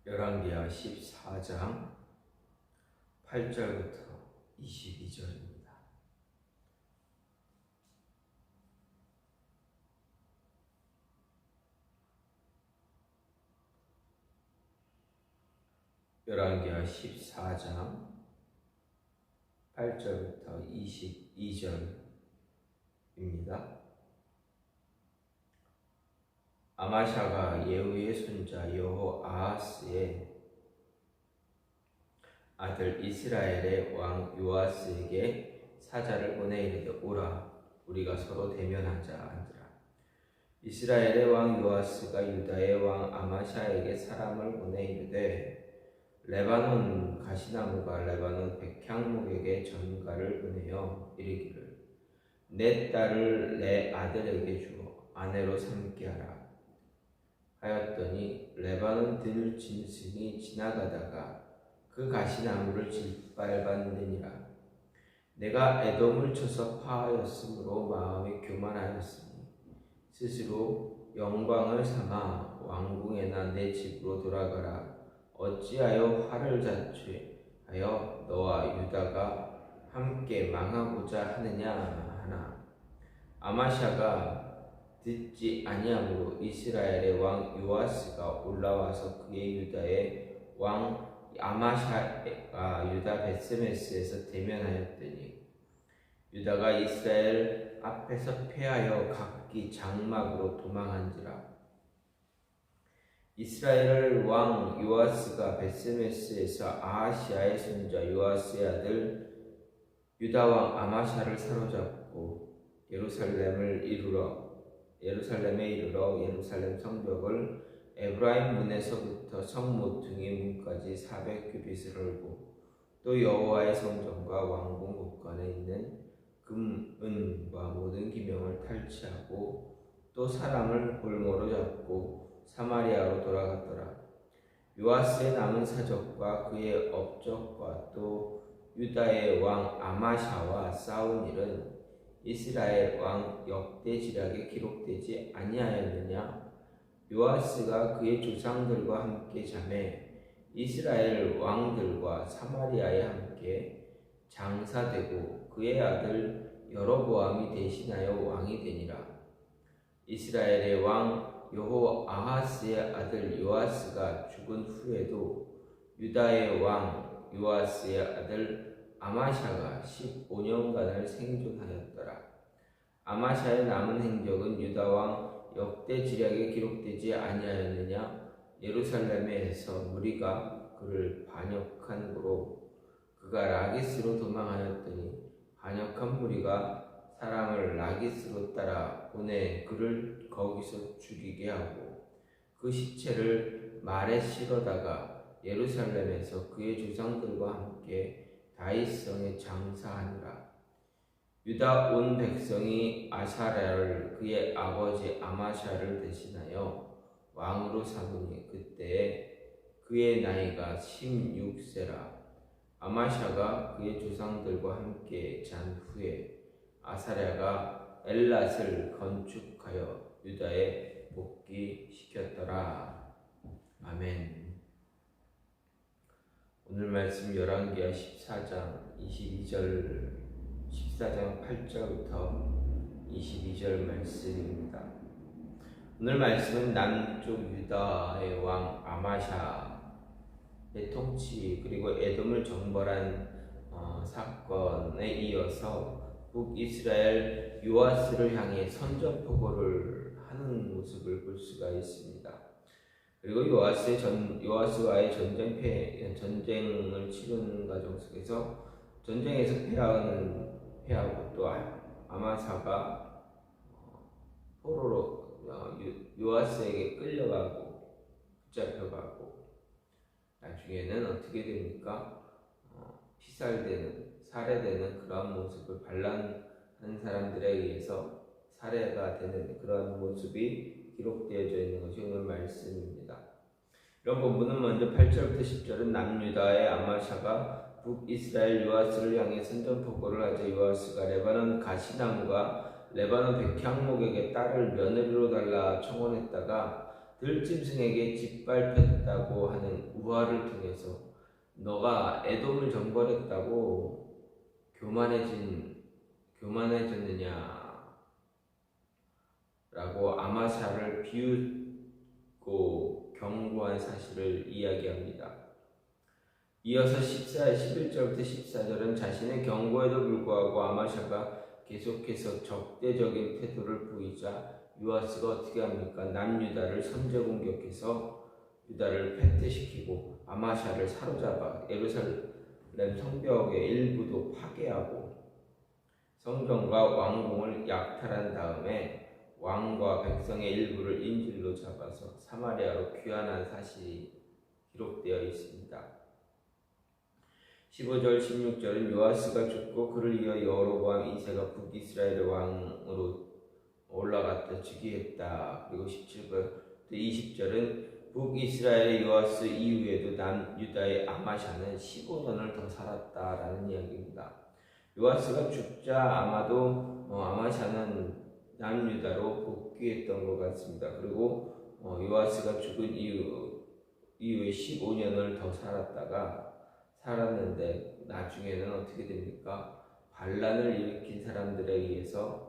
열왕기하 14장 8절부터 22절입니다. 열왕기하 14장 8절부터 22절입니다. 아마샤가 예후의 손자 여호아하스의 아들 이스라엘의 왕 요아스에게 사자를 보내 이르되 오라 우리가 서로 대면하자 한지라. 이스라엘의 왕 요아스가 유다의 왕 아마샤에게 사람을 보내 이르되 레바논 가시나무가 레바논 백향목에게 전가를 보내어 이르기를 내 딸을 내 아들에게 주어 아내로 삼게 하라 하였더니 레바논 들 짐승이 지나가다가 그 가시나무를 짓밟았느니라. 내가 에돔을 쳐서 파하였으므로 마음이 교만하였으니 스스로 영광을 삼아 왕궁에나 내 집으로 돌아가라. 어찌하여 화를 자초하여 너와 유다가 함께 망하고자 하느냐 하나. 아마샤가 듣지 아니하므로 이스라엘의 왕 요아스가 올라와서 그의 유다의 왕 아마샤가 유다 벳세메스에서 대면하였더니 유다가 이스라엘 앞에서 패하여 각기 장막으로 도망한지라. 이스라엘 왕 요아스가 벳세메스에서 아하시아의 손자 요아스의 아들 유다 왕 아마샤를 사로잡고 예루살렘에 이르러 예루살렘 성벽을 에브라임 문에서부터 성 모퉁이 문까지 400규빗을 헐고 또 여호와의 성전과 왕궁 곳간에 있는 금, 은과 모든 기명을 탈취하고 또 사람을 볼모로 잡고 사마리아로 돌아갔더라. 요아스의 남은 사적과 그의 업적과 또 유다의 왕 아마샤와 싸운 일은 이스라엘 왕 역대지략에 기록되지 아니하였느냐? 요아스가 그의 조상들과 함께 잠에 이스라엘 왕들과 사마리아에 함께 장사되고 그의 아들 여로보암이 대신하여 왕이 되니라. 이스라엘의 왕 여호아하스의 아들 요아스가 죽은 후에도 유다의 왕 요아스의 아들 아마샤가 15년간을 생존하였더라. 아마샤의 남은 행적은 유다 왕 역대지략에 기록되지 아니하였느냐? 예루살렘에서 무리가 그를 반역한 고로 그가 라기스로 도망하였더니 반역한 무리가 사람을 라기스로 따라 보내 그를 거기서 죽이게 하고 그 시체를 말에 실어다가 예루살렘에서 그의 조상들과 함께 다윗성에 장사하니라. 유다 온 백성이 아사랴를 그의 아버지 아마샤를 대신하여 왕으로 삼으니 그때에 그의 나이가 16세라. 아마샤가 그의 조상들과 함께 잔 후에 아사랴가 엘랏을 건축하여 유다에 복귀시켰더라. 아멘. 오늘 말씀 열왕기하 14장 8절부터 22절 말씀입니다. 오늘 말씀은 남쪽 유다의 왕 아마샤의 통치 그리고 에돔을 정벌한 사건에 이어서 북이스라엘 요아스를 향해 선전포고를 하는 모습을 볼 수가 있습니다. 그리고 요아스와의 전쟁을 치르는 과정 속에서 전쟁에서 패하고 또 아마사가 포로로 요아스에게 끌려가고 붙잡혀가고 나중에는 어떻게 됩니까? 살해되는 그러한 모습을 반란한 사람들에 의해서 살해가 되는 그러한 모습이 기록되어져 있는 것이 오늘 말씀입니다. 이런 본문은 먼저 8절부터 10절은 남유다의 아마샤가 북이스라엘 요아스를 향해 선전포고를 하자 요아스가 레바논 가시나무가 레바논 백향목에게 딸을 며느리로 달라 청혼했다가 들짐승에게 짓밟혔다고 하는 우화를 통해서 너가 에돔을 정벌했다고 교만해졌느냐라고 아마샤를 비웃고 경고한 사실을 이야기합니다. 이어서 11절부터 14절은 자신의 경고에도 불구하고 아마샤가 계속해서 적대적인 태도를 보이자 요아스가 어떻게 합니까? 남유다를 선제 공격해서 유다를 패퇴시키고 아마샤를 사로잡아 예루살렘 성벽의 일부도 파괴하고 성전과 왕궁을 약탈한 다음에 왕과 백성의 일부를 인질로 잡아서 사마리아로 귀환한 사실이 기록되어 있습니다. 15절 16절은 요아스가 죽고 그를 이어 여로보암 2세가 북이스라엘의 왕으로 올라갔다 즉위했다. 그리고 17절 20절은 북이스라엘의 요아스 이후에도 남유다의 아마샤는 15년을 더 살았다라는 이야기입니다. 요아스가 죽자 아마도 아마샤는 남유다로 복귀했던 것 같습니다. 그리고 요아스가 죽은 이후에 15년을 더 살았는데 나중에는 어떻게 됩니까? 반란을 일으킨 사람들에 의해서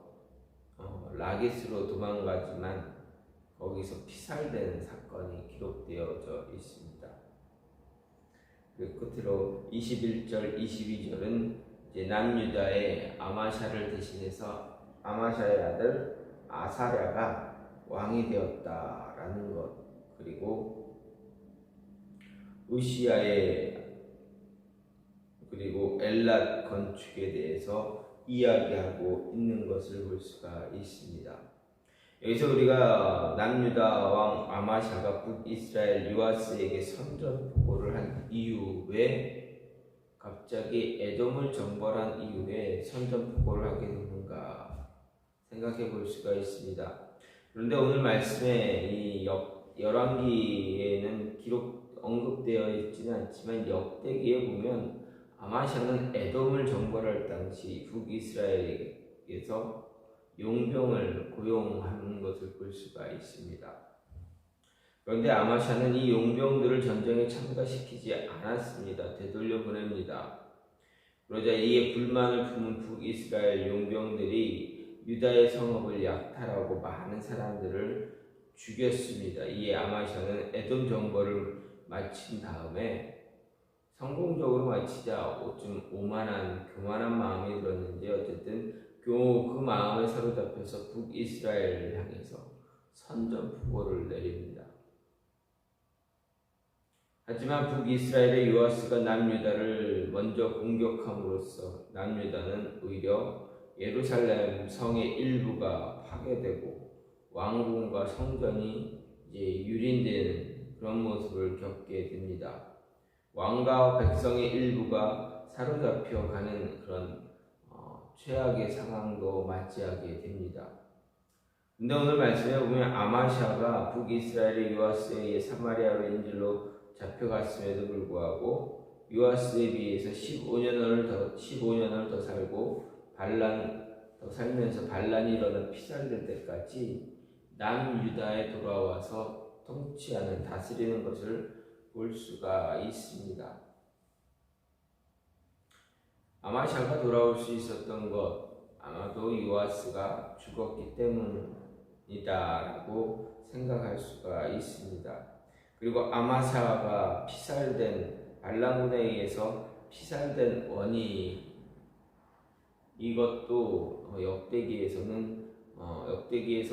라기스로 도망가지만 거기서 피살되는 사건이 기록되어져 있습니다. 그리고 끝으로 21절, 22절은 이제 남유다의 아마샤를 대신해서 아마샤의 아들 아사랴가 왕이 되었다라는 것, 그리고 그리고 엘랏 건축에 대해서 이야기하고 있는 것을 볼 수가 있습니다. 여기서 우리가 남유다 왕 아마샤가 북이스라엘 요아스에게 선전포고를 한 이후에 갑자기 에돔을 정벌한 이후에 선전포고를 하게 되는가 생각해 볼 수가 있습니다. 그런데 오늘 말씀에 이 열왕기에는 언급되어 있지는 않지만 역대기에 보면 아마샤는 에돔을 정벌할 당시 북이스라엘에게서 용병을 고용하는 것을 볼 수가 있습니다. 그런데 아마샤는 이 용병들을 전쟁에 참가시키지 않았습니다. 되돌려 보냅니다. 그러자 이에 불만을 품은 북이스라엘 용병들이 유다의 성읍을 약탈하고 많은 사람들을 죽였습니다. 이에 아마샤는 에돔 정벌을 마친 다음에 성공적으로 마치자 좀 교만한 마음이 들었는지 어쨌든 그 마음에 사로잡혀서 북이스라엘을 향해서 선전포고를 내립니다. 하지만 북이스라엘의 요아스가 남유다를 먼저 공격함으로써 남유다는 오히려 예루살렘 성의 일부가 파괴되고 왕궁과 성전이 이제 유린되는 그런 모습을 겪게 됩니다. 왕과 백성의 일부가 사로잡혀 가는 그런 최악의 상황도 맞이하게 됩니다. 근데 오늘 말씀에 보면 아마샤가 북이스라엘의 요아스에 의해 사마리아로 인질로 잡혀갔음에도 불구하고 요아스에 비해서 15년을 더 살고 살면서 반란이 일어나 피살될 때까지 남유다에 돌아와서 다스리는 것을 볼 수가 있습니다. 아마샤가 돌아올 수 있었던 것 아마도 요아스가 죽었기 때문이다라고 생각할 수가 있습니다. 그리고 아마샤가 반란군에 의해서 피살된 원인 이것도 역대기에서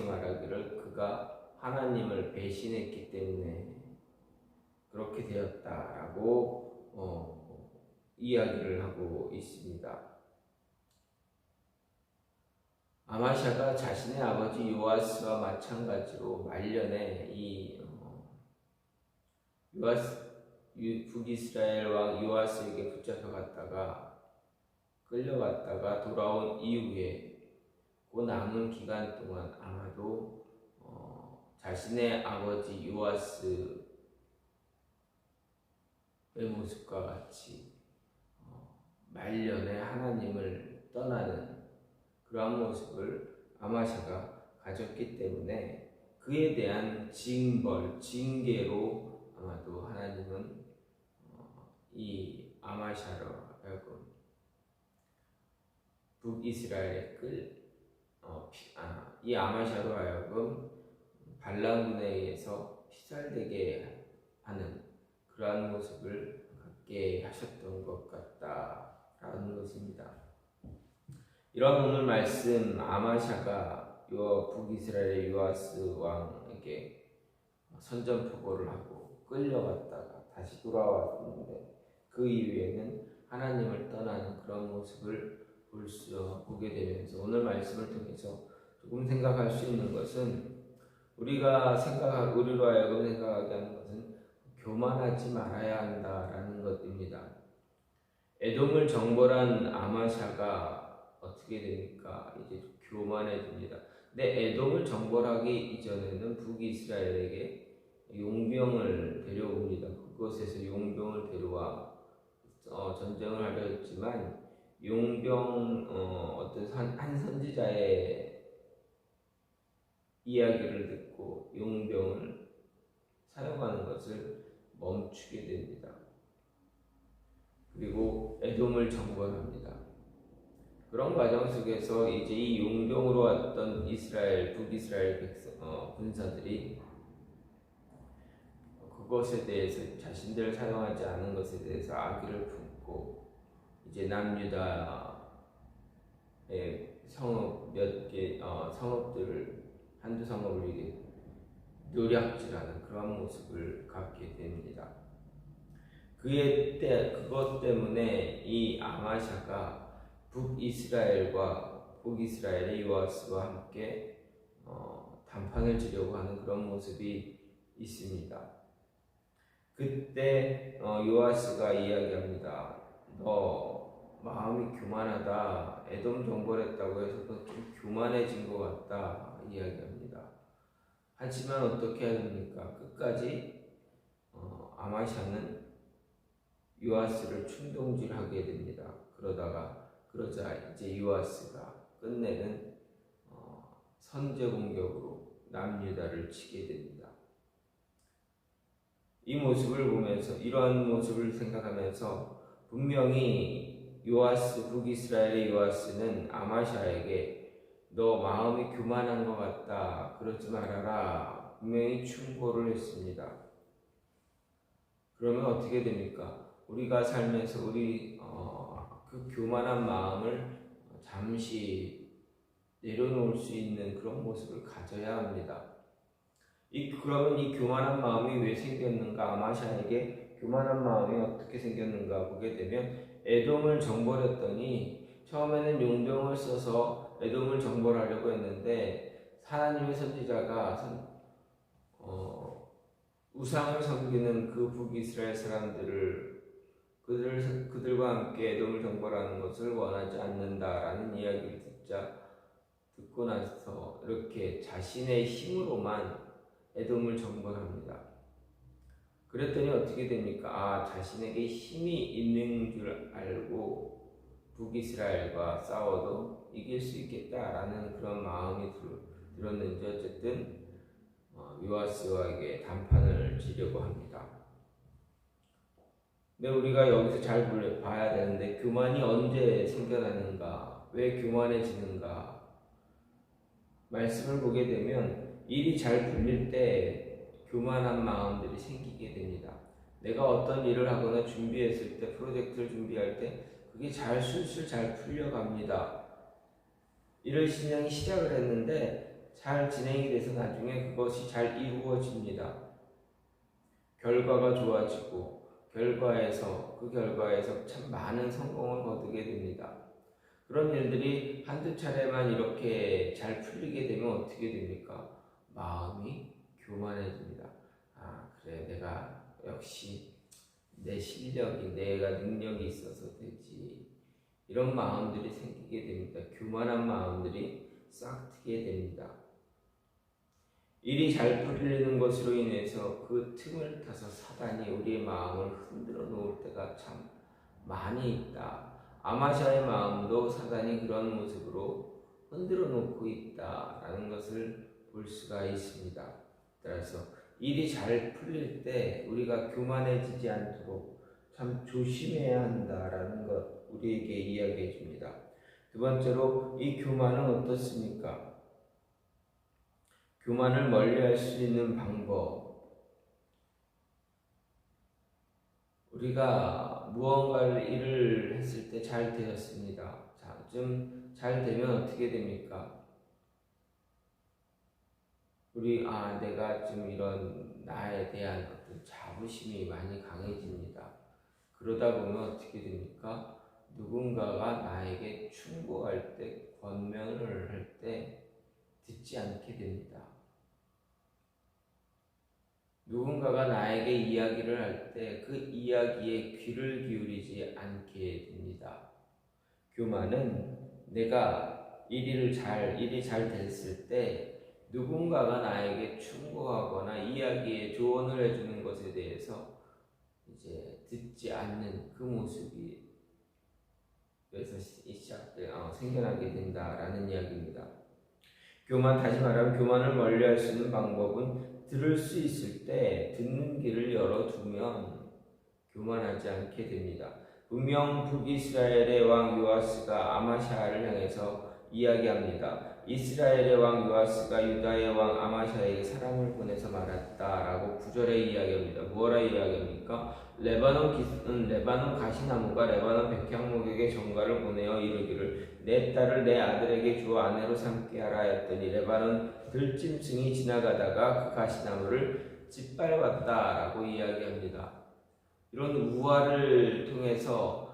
말하기를 그가 하나님을 배신했기 때문에 그렇게 되었다라고 이야기를 하고 있습니다. 아마샤가 자신의 아버지 요아스와 마찬가지로 말년에 북이스라엘 왕 요아스에게 끌려갔다가 돌아온 이후에 그 남은 기간 동안 아마도 자신의 아버지 요아스의 모습과 같이 말년에 하나님을 떠나는 그러한 모습을 아마샤가 가졌기 때문에 그에 대한 징벌, 징계로 아마도 하나님은 이 아마샤로 하여금 북이스라엘에 이 아마샤로 하여금 발람군에 의해서 피살되게 하는 그러한 모습을 갖게 하셨던 것 같다라는 것입니다. 이런 오늘 말씀 아마샤가 북이스라엘의 요아스 왕에게 선전포고를 하고 끌려갔다가 다시 돌아왔는데 그 이후에는 하나님을 떠나는 그런 모습을 보게 되면서 오늘 말씀을 통해서 조금 생각할 수 있는 것은 우리로 하여금 생각하게 하는 것은 교만하지 말아야 한다라는 것입니다. 에돔을 정벌한 아마샤가 어떻게 됩니까? 이제 교만해집니다. 근데 에돔을 정벌하기 이전에는 북이스라엘에게 용병을 데려옵니다. 그곳에서 용병을 데려와 전쟁을 하려 했지만 어떤 한 선지자의 이야기를 듣고 용병을 사용하는 것을 멈추게 됩니다. 그리고 에돔을 정벌합니다. 그런 과정 속에서 이제 이 용병으로 왔던 북이스라엘 군사들이 그것에 대해서 자신들 사용하지 않은 것에 대해서 악의를 품고 이제 남유다의 성읍 성읍들을 한두 성읍을 이게 노략질하는 그런 모습을 갖게 됩니다. 그것 때문에 이 아마샤가 북이스라엘의 요아스와 함께 담판을 지려고 하는 그런 모습이 있습니다. 그때 요아스가 이야기합니다. 너 마음이 교만하다. 에돔 정벌했다고 해서 너 좀 교만해진 것 같다 이야기합니다. 하지만 어떻게 해야 됩니까? 끝까지 아마샤는 요아스를 충동질하게 됩니다. 그러자 이제 요아스가 끝내는 선제 공격으로 남유다를 치게 됩니다. 이 모습을 보면서 이러한 모습을 생각하면서 분명히 북이스라엘의 요아스는 아마샤에게 너 마음이 교만한 것 같다. 그러지 말아라. 분명히 충고를 했습니다. 그러면 어떻게 됩니까? 우리가 살면서 그 교만한 마음을 잠시 내려놓을 수 있는 그런 모습을 가져야 합니다. 그러면 이 교만한 마음이 왜 생겼는가? 아마샤에게 교만한 마음이 어떻게 생겼는가 보게 되면 에돔을 정벌했더니 처음에는 용병을 써서 에돔을 정벌하려고 했는데 하나님의 선지자가 우상을 섬기는 그 북이스라엘 사람들을 그들과 함께 에돔을 정벌하는 것을 원하지 않는다라는 이야기를 듣고 나서 이렇게 자신의 힘으로만 에돔을 정벌합니다. 그랬더니 어떻게 됩니까? 자신에게 힘이 있는 줄 알고 북이스라엘과 싸워도 이길 수 있겠다라는 그런 마음이 들었는지 어쨌든 요아스에게 담판을 지려고 합니다. 근데 우리가 여기서 잘 봐야 되는데 교만이 언제 생겨나는가? 왜 교만해지는가? 말씀을 보게 되면 일이 잘 풀릴 때 교만한 마음들이 생기게 됩니다. 내가 어떤 일을 하거나 준비했을 때, 프로젝트를 준비할 때 그게 술술 잘 풀려갑니다. 일을 진행이 시작을 했는데 잘 진행이 돼서 나중에 그것이 잘 이루어집니다. 결과가 좋아지고 그 결과에서 참 많은 성공을 거두게 됩니다. 그런 일들이 한두 차례만 이렇게 잘 풀리게 되면 어떻게 됩니까? 마음이 교만해집니다. 그래, 내가 역시 내 실력이, 내가 능력이 있어서 되지. 이런 마음들이 생기게 됩니다. 교만한 마음들이 싹 트게 됩니다. 일이 잘 풀리는 것으로 인해서 그 틈을 타서 사단이 우리의 마음을 흔들어 놓을 때가 참 많이 있다. 아마샤의 마음도 사단이 그런 모습으로 흔들어 놓고 있다라는 것을 볼 수가 있습니다. 따라서 일이 잘 풀릴 때 우리가 교만해지지 않도록 참 조심해야 한다라는 것 우리에게 이야기해 줍니다. 두 번째로 이 교만은 어떻습니까? 교만을 멀리할 수 있는 방법. 우리가 무언가를 일을 했을 때 잘 되었습니다. 자, 좀 잘 되면 어떻게 됩니까? 내가 좀 이런 나에 대한 어떤 자부심이 많이 강해집니다. 그러다 보면 어떻게 됩니까? 누군가가 나에게 충고할 때, 권면을 할 때 듣지 않게 됩니다. 누군가가 나에게 이야기를 할 때 그 이야기에 귀를 기울이지 않게 됩니다. 교만은 내가 일이 잘 됐을 때 누군가가 나에게 충고하거나 이야기에 조언을 해주는 것에 대해서 이제 듣지 않는 그 모습이 그래서 생겨나게 된다라는 이야기입니다. 다시 말하면 교만을 멀리할 수 있는 방법은 들을 수 있을 때 듣는 길을 열어두면 교만하지 않게 됩니다. 분명 북이스라엘의 왕 요아스가 아마샤를 향해서 이야기합니다. 이스라엘의 왕 요아스가 유다의 왕 아마샤에게 사람을 보내서 말했다라고 9절에 이야기합니다. 뭐라 이야기합니까? 레바논 가시나무가 레바논 백향목에게 전가를 보내어 이르기를 내 딸을 내 아들에게 주어 아내로 삼게 하라 했더니 레바논 들짐승이 지나가다가 그 가시나무를 짓밟았다라고 이야기합니다. 이런 우화를 통해서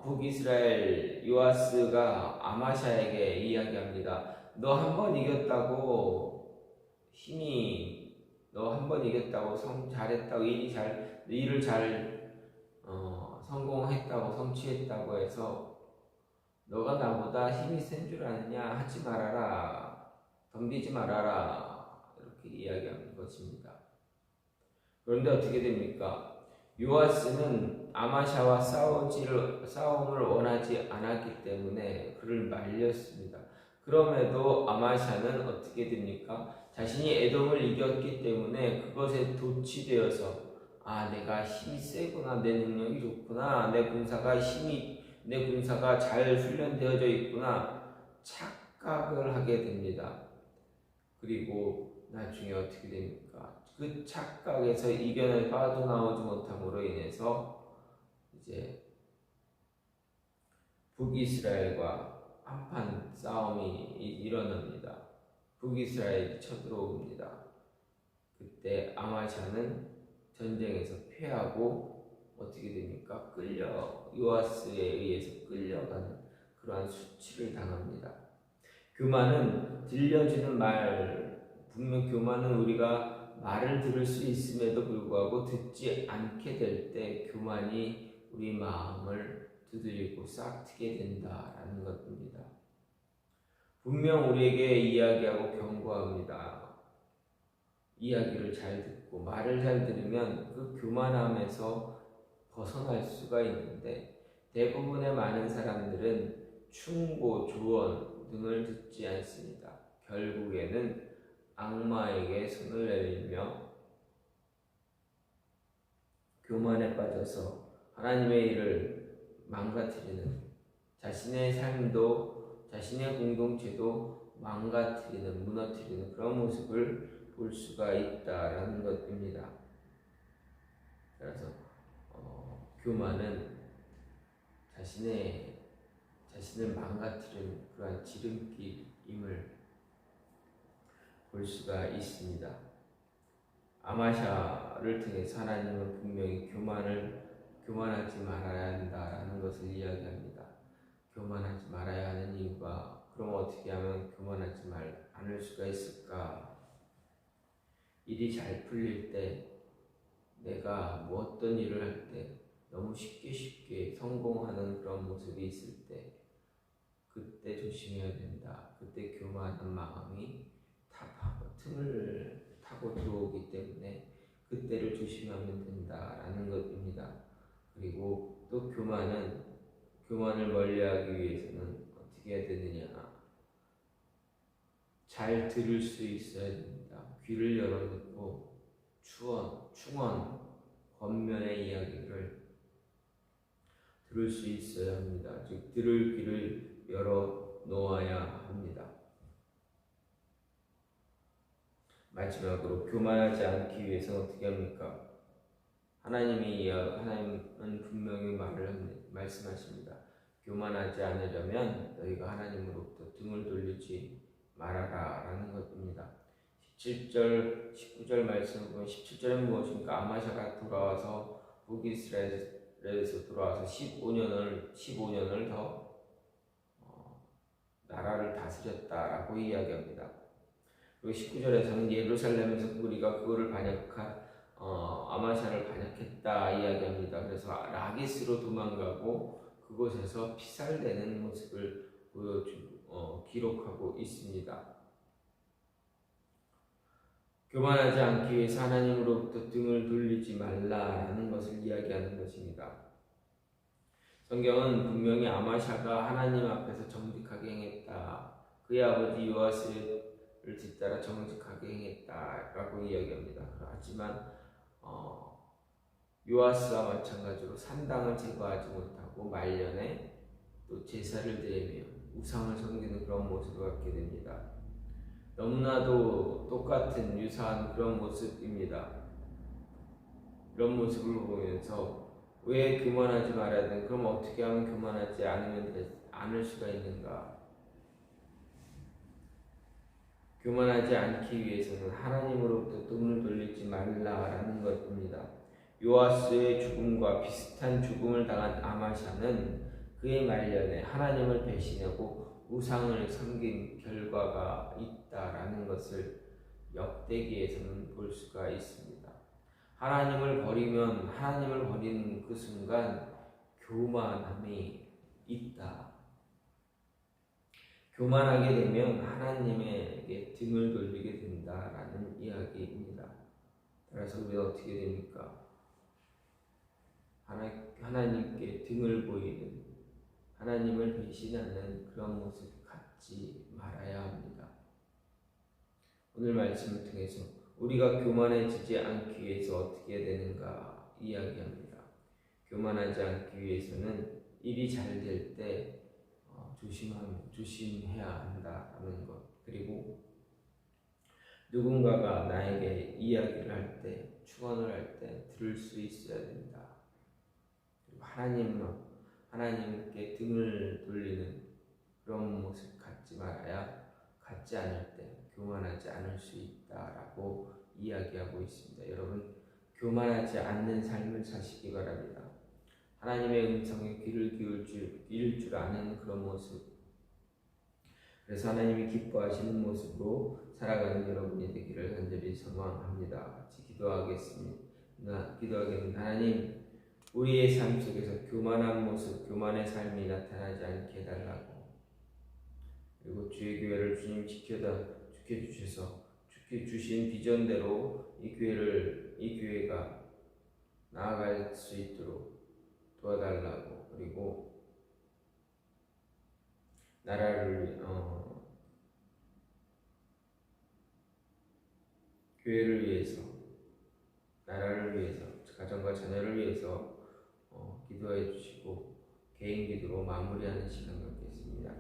북이스라엘 요아스가 아마샤에게 이야기합니다. 너 한 번 이겼다고 잘했다고 일을 잘 성공했다고 성취했다고 해서 너가 나보다 힘이 센 줄 아느냐 하지 말아라, 덤비지 말아라 이렇게 이야기하는 것입니다. 그런데 어떻게 됩니까? 요아스는 아마샤와 싸움을 원하지 않았기 때문에 그를 말렸습니다. 그럼에도 아마샤는 어떻게 됩니까? 자신이 에돔을 이겼기 때문에 그것에 도취되어서 내가 힘이 세구나, 내 능력이 좋구나, 내 군사가 잘 훈련되어져 있구나 착각을 하게 됩니다. 그리고 나중에 어떻게 됩니까? 그 착각에서 이견을 빠져나오지 못함으로 인해서 이제 북이스라엘과 한판 싸움이 일어납니다. 북이스라엘이 쳐들어옵니다. 그때 아마샤는 전쟁에서 패하고 어떻게 됩니까? 요아스에 의해서 끌려가는 그러한 수치를 당합니다. 교만은 분명 교만은 우리가 말을 들을 수 있음에도 불구하고 듣지 않게 될 때 교만이 우리 마음을 두드리고 싹트게 된다라는 것입니다. 분명 우리에게 이야기하고 경고합니다. 이야기를 잘 듣고 말을 잘 들으면 그 교만함에서 벗어날 수가 있는데 대부분의 많은 사람들은 충고, 조언 등을 듣지 않습니다. 결국에는 악마에게 손을 내밀며 교만에 빠져서 하나님의 일을 망가뜨리는, 자신의 삶도 자신의 공동체도 무너뜨리는 그런 모습을 볼 수가 있다라는 것입니다. 그래서 교만은 자신을 망가뜨리는 그러한 지름길임을 볼 수가 있습니다. 아마샤를 통해서 하나님은 분명히 교만하지 말아야 한다라는 것을 이야기합니다. 교만하지 말아야 하는 이유가 그럼 어떻게 하면 교만하지 않을 수가 있을까? 일이 잘 풀릴 때 내가 어떤 일을 할 때 너무 쉽게 성공하는 그런 모습이 있을 때 그때 조심해야 된다. 그때 교만한 마음이 틈을 타고 들어오기 때문에 그때를 조심하면 된다라는 것입니다. 그리고 또 교만을 멀리하기 위해서는 어떻게 해야 되느냐? 잘 들을 수 있어야 됩니다. 귀를 열어 듣고 충언, 권면의 이야기를 들을 수 있어야 합니다. 즉 들을 귀를 열어 놓아야 합니다. 마지막으로 교만하지 않기 위해서 어떻게 합니까? 하나님은 분명히 말씀하십니다. 교만하지 않으려면 너희가 하나님으로부터 등을 돌리지 말아라 라는 것입니다. 17절, 19절 말씀을 보면 17절은 무엇입니까? 아마샤가 돌아와서 북이스라엘에서 돌아와서 15년을 더 나라를 다스렸다라고 이야기합니다. 그리고 19절에서는 예루살렘에서 우리가 그거를 아마샤를 반역했다 이야기합니다. 그래서 라기스로 도망가고 그곳에서 피살되는 모습을 기록하고 있습니다. 교만하지 않기 위해서 하나님으로부터 등을 돌리지 말라라는 것을 이야기하는 것입니다. 성경은 분명히 아마샤가 하나님 앞에서 정직하게 행했다. 그의 아버지 요아스를 뒤따라 정직하게 행했다라고 이야기합니다. 하지만 요아스와 마찬가지로 산당을 제거하지 못하고 말년에 또 제사를 드리며 우상을 섬기는 그런 모습을 갖게 됩니다. 너무나도 똑같은 유사한 그런 모습입니다. 이런 모습을 보면서 왜 교만하지 말아야 되는? 그럼 어떻게 하면 교만하지 않을 수가 있는가? 교만하지 않기 위해서는 하나님으로부터 등을 돌리지 말라라는 것입니다. 요아스의 죽음과 비슷한 죽음을 당한 아마샤는 그의 말년에 하나님을 배신하고 우상을 섬긴 결과가 있다라는 것을 역대기에서는 볼 수가 있습니다. 하나님을 버리는 그 순간 교만함이 있다. 교만하게 되면 하나님에게 등을 돌리게 된다라는 이야기입니다. 따라서 우리가 어떻게 됩니까? 하나님께 등을 보이는, 하나님을 배신하는 그런 모습 갖지 말아야 합니다. 오늘 말씀을 통해서 우리가 교만해지지 않기 위해서 어떻게 되는가 이야기합니다. 교만하지 않기 위해서는 일이 잘 될 때 조심해야 한다는 것. 그리고 누군가가 나에게 이야기를 할 때, 축원을 할 때 들을 수 있어야 된다. 그리고 하나님께 등을 돌리는 그런 모습 갖지 않을 때 교만하지 않을 수 있다라고 이야기하고 있습니다. 여러분, 교만하지 않는 삶을 사시기 바랍니다. 하나님의 음성에 귀를 기울 줄 아는 그런 모습, 그래서 하나님이 기뻐하시는 모습으로 살아가는 여러분이 되기를 간절히 소망합니다. 같이 기도하겠습니다. 하나님, 우리의 삶 속에서 교만한 모습, 교만의 삶이 나타나지 않게 해달라고, 그리고 주의 교회를 주님 지켜주셔서 주께 주신 비전대로 이 교회가 나아갈 수 있도록 도와달라고, 그리고 교회를 위해서, 나라를 위해서, 가정과 자녀를 위해서 기도해 주시고 개인 기도로 마무리하는 시간 갖겠습니다.